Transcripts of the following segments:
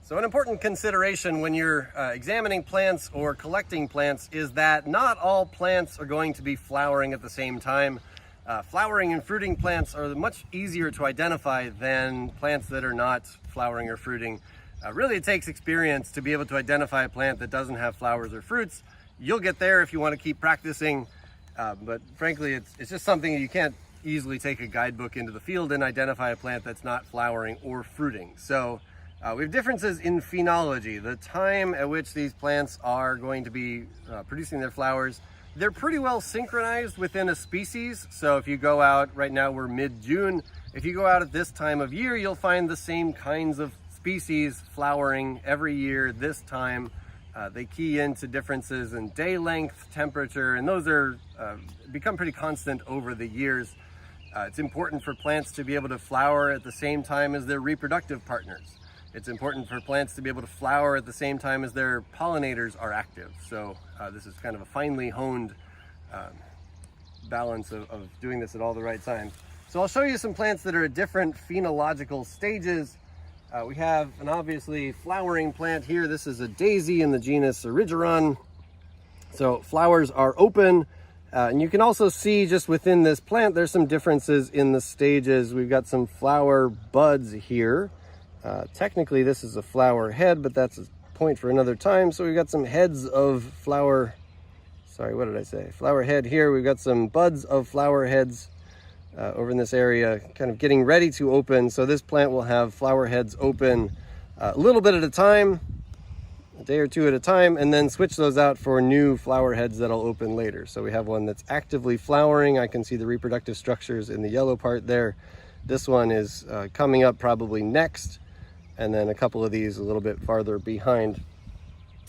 So an important consideration when you're examining plants or collecting plants is that not all plants are going to be flowering at the same time. Flowering and fruiting plants are much easier to identify than plants that are not flowering or fruiting. Really, it takes experience to be able to identify a plant that doesn't have flowers or fruits. You'll get there if you want to keep practicing, but frankly, it's just something you can't easily take a guidebook into the field and identify a plant that's not flowering or fruiting. So we have differences in phenology, the time at which these plants are going to be producing their flowers. They're pretty well synchronized within a species. So if you go out, right now we're mid-June, if you go out at this time of year, you'll find the same kinds of species flowering every year this time. They key into differences in day length, temperature, and those are become pretty constant over the years. It's important for plants to be able to flower at the same time as their reproductive partners. It's important for plants to be able to flower at the same time as their pollinators are active. So this is kind of a finely honed balance of doing this at all the right times. So I'll show you some plants that are at different phenological stages. We have an obviously flowering plant here. This is a daisy in the genus Erigeron. So flowers are open. And you can also see just within this plant, there's some differences in the stages. We've got some flower buds here. Technically this is a flower head, but that's a point for another time. So we've got some heads of flower, flower head here. We've got some buds of flower heads over in this area, kind of getting ready to open. So this plant will have flower heads open a little bit at a time, a day or two at a time, and then switch those out for new flower heads that'll open later. So we have one that's actively flowering. I can see the reproductive structures in the yellow part there. This one is coming up probably next, and then a couple of these a little bit farther behind.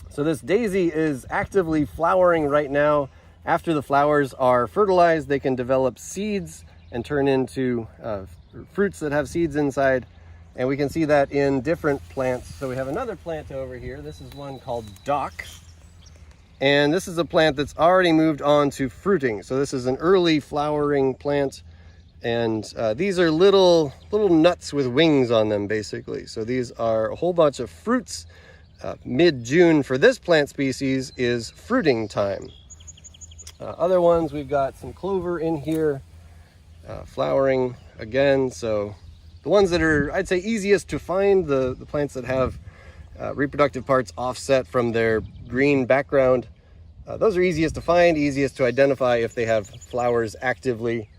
So this daisy is actively flowering right now. After the flowers are fertilized, they can develop seeds and turn into fruits that have seeds inside. And we can see that in different plants. So we have another plant over here. This is one called Dock. And this is a plant that's already moved on to fruiting. So this is an early flowering plant. And these are little nuts with wings on them, basically. So these are a whole bunch of fruits. Mid-June for this plant species is fruiting time. Other ones, we've got some clover in here, flowering again. So the ones that are, I'd say, easiest to find, the plants that have reproductive parts offset from their green background, those are easiest to find, easiest to identify if they have flowers actively.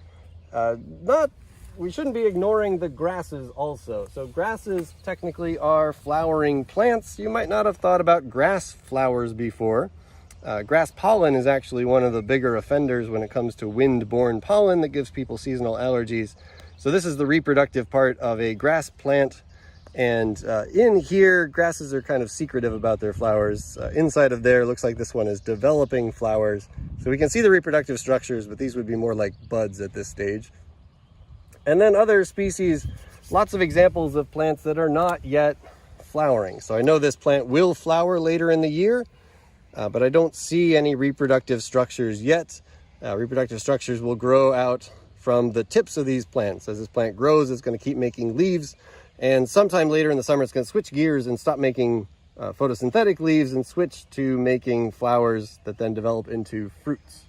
We shouldn't be ignoring the grasses also. So grasses technically are flowering plants. You might not have thought about grass flowers before. Grass pollen is actually one of the bigger offenders when it comes to wind-borne pollen that gives people seasonal allergies. So this is the reproductive part of a grass plant. And in here, grasses are kind of secretive about their flowers. Inside of there, looks like this one is developing flowers. So we can see the reproductive structures, but these would be more like buds at this stage. And then other species, lots of examples of plants that are not yet flowering. So I know this plant will flower later in the year, but I don't see any reproductive structures yet. Reproductive structures will grow out from the tips of these plants. As this plant grows, it's going to keep making leaves. And sometime later in the summer, it's going to switch gears and stop making photosynthetic leaves and switch to making flowers that then develop into fruits.